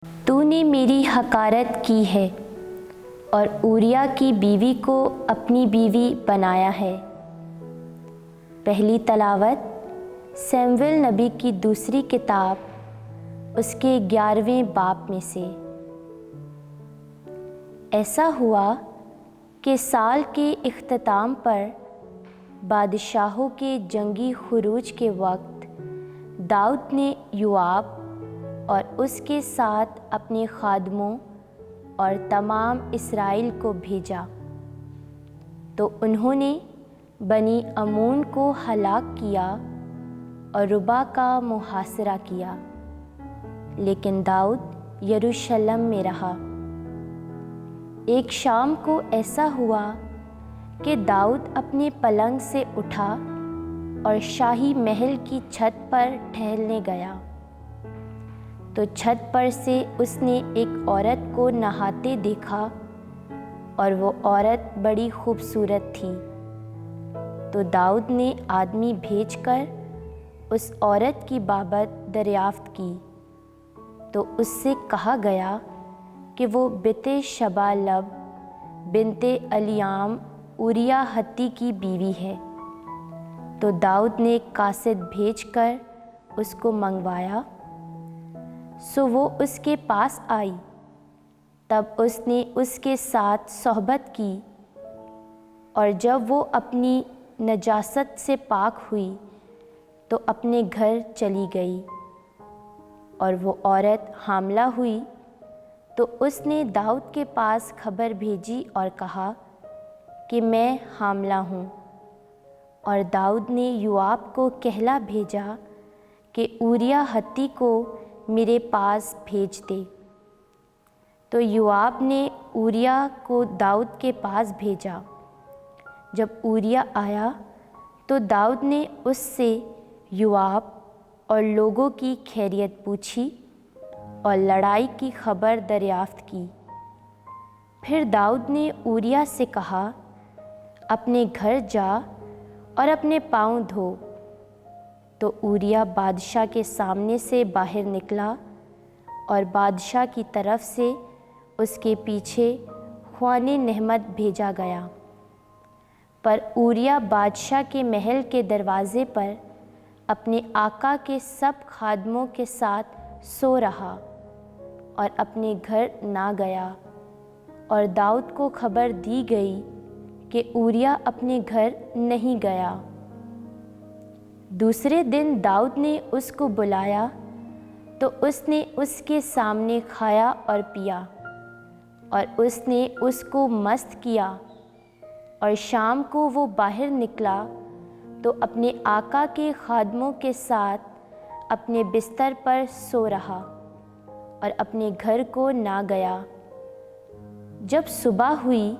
تو نے میری حقارت کی ہے اور اوریا کی بیوی کو اپنی بیوی بنایا ہے۔ پہلی تلاوت سیموئیل نبی کی دوسری کتاب اس کے 11ویں باب میں سے۔ ایسا ہوا کہ سال کے اختتام پر بادشاہوں کے جنگی خروج کے وقت داؤد نے یوآب اور اس کے ساتھ اپنے خادموں اور تمام اسرائیل کو بھیجا، تو انہوں نے بنی عمون کو ہلاک کیا اور ربا کا محاصرہ کیا، لیکن داؤد یروشلم میں رہا۔ ایک شام کو ایسا ہوا کہ داؤد اپنے پلنگ سے اٹھا اور شاہی محل کی چھت پر ٹہلنے گیا، تو چھت پر سے اس نے ایک عورت کو نہاتے دیکھا، اور وہ عورت بڑی خوبصورت تھی۔ تو داؤد نے آدمی بھیج کر اس عورت کی بابت دریافت کی، تو اس سے کہا گیا کہ وہ بت شبہ لب بنت الیعام اوریا ہتی کی بیوی ہے۔ تو داؤد نے قاصد بھیج کر اس کو منگوایا، سو وہ اس کے پاس آئی۔ تب اس نے اس کے ساتھ صحبت کی، اور جب وہ اپنی نجاست سے پاک ہوئی تو اپنے گھر چلی گئی، اور وہ عورت حاملہ ہوئی۔ تو اس نے داؤد کے پاس خبر بھیجی اور کہا کہ میں حاملہ ہوں، اور داؤد نے یوآب کو کہلا بھیجا کہ اوریا ہتی کو میرے پاس بھیج دے۔ تو یوآب نے اوریا کو داؤد کے پاس بھیجا۔ جب اوریا آیا تو داؤد نے اس سے یوآب اور لوگوں کی خیریت پوچھی اور لڑائی کی خبر دریافت کی۔ پھر داؤد نے اوریا سے کہا، اپنے گھر جا اور اپنے پاؤں دھو۔ تو اوریا بادشاہ کے سامنے سے باہر نکلا، اور بادشاہ کی طرف سے اس کے پیچھے خوان نعمت بھیجا گیا۔ پر اوریا بادشاہ کے محل کے دروازے پر اپنے آقا کے سب خادموں کے ساتھ سو رہا، اور اپنے گھر نہ گیا، اور داؤد کو خبر دی گئی کہ اوریا اپنے گھر نہیں گیا۔ دوسرے دن داؤد نے اس کو بلایا، تو اس نے اس کے سامنے کھایا اور پیا، اور اس نے اس کو مست کیا۔ اور شام کو وہ باہر نکلا تو اپنے آقا کے خادموں کے ساتھ اپنے بستر پر سو رہا، اور اپنے گھر کو نہ گیا۔ جب صبح ہوئی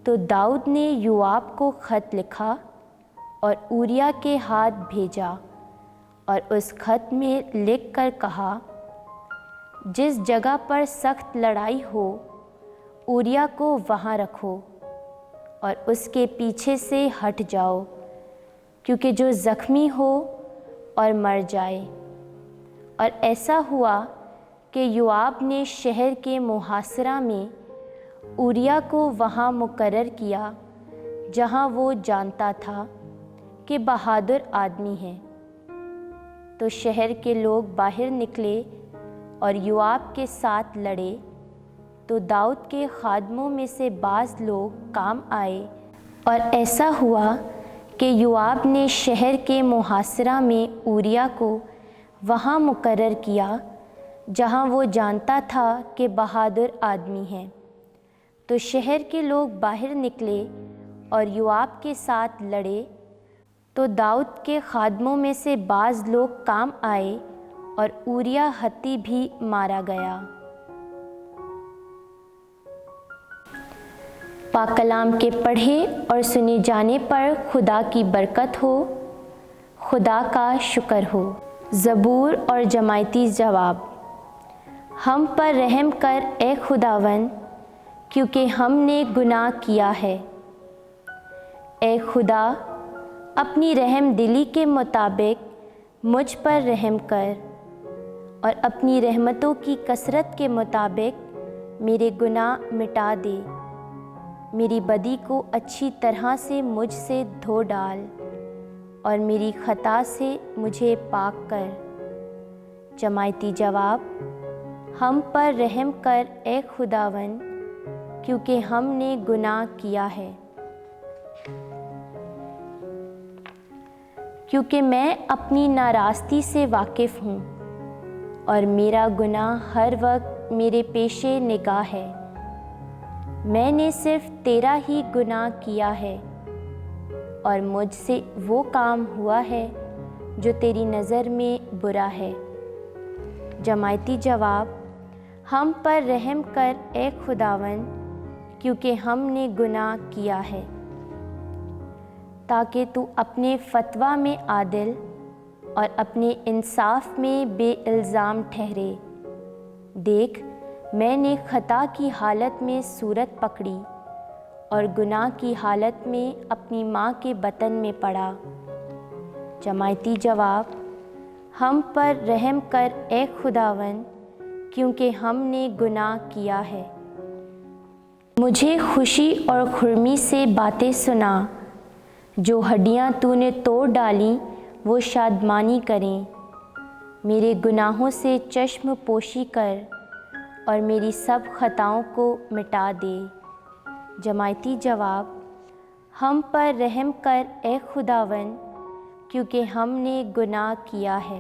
تو داؤد نے یوآب کو خط لکھا اور اوریا کے ہاتھ بھیجا، اور اس خط میں لکھ کر کہا، جس جگہ پر سخت لڑائی ہو اوریا کو وہاں رکھو، اور اس کے پیچھے سے ہٹ جاؤ، کیونکہ جو زخمی ہو اور مر جائے۔ اور ایسا ہوا کہ یوآب نے شہر کے محاصرہ میں اوریا کو وہاں مقرر کیا جہاں وہ جانتا تھا کہ بہادر آدمی ہے۔ تو شہر کے لوگ باہر نکلے اور یوآب کے ساتھ لڑے، تو داؤد کے خادموں میں سے بعض لوگ کام آئے، اور ایسا ہوا کہ یوآب نے شہر کے محاصرہ میں اوریا کو وہاں مقرر کیا جہاں وہ جانتا تھا کہ بہادر آدمی ہے۔ تو شہر کے لوگ باہر نکلے اور یوآب کے ساتھ لڑے، تو داؤد کے خادموں میں سے بعض لوگ کام آئے، اور اوریا ہتی بھی مارا گیا۔ پاک کلام کے پڑھے اور سنے جانے پر خدا کی برکت ہو، خدا کا شکر ہو۔ زبور اور جماعتی جواب۔ ہم پر رحم کر اے خداوند، کیونکہ ہم نے گناہ کیا ہے۔ اے خدا، اپنی رحم دلی کے مطابق مجھ پر رحم کر، اور اپنی رحمتوں کی کثرت کے مطابق میرے گناہ مٹا دے۔ میری بدی کو اچھی طرح سے مجھ سے دھو ڈال اور میری خطا سے مجھے پاک کر۔ جماعتی جواب: ہم پر رحم کر اے خداوند، کیونکہ ہم نے گناہ کیا ہے۔ کیونکہ میں اپنی ناراستی سے واقف ہوں اور میرا گناہ ہر وقت میرے پیش نگاہ ہے۔ میں نے صرف تیرا ہی گناہ کیا ہے اور مجھ سے وہ کام ہوا ہے جو تیری نظر میں برا ہے۔ جماعتی جواب: ہم پر رحم کر اے خداوند، کیونکہ ہم نے گناہ کیا ہے، تاکہ تو اپنے فتویٰ میں عادل اور اپنے انصاف میں بے الزام ٹھہرے۔ دیکھ، میں نے خطا کی حالت میں صورت پکڑی اور گناہ کی حالت میں اپنی ماں کے بطن میں پڑا۔ جماعتی جواب: ہم پر رحم کر اے خداوند، کیونکہ ہم نے گناہ کیا ہے۔ مجھے خوشی اور خرمی سے باتیں سنا، جو ہڈیاں تو نے توڑ ڈالیں وہ شادمانی کریں۔ میرے گناہوں سے چشم پوشی کر اور میری سب خطاؤں کو مٹا دے۔ جماعتی جواب: ہم پر رحم کر اے خداوند، کیونکہ ہم نے گناہ کیا ہے۔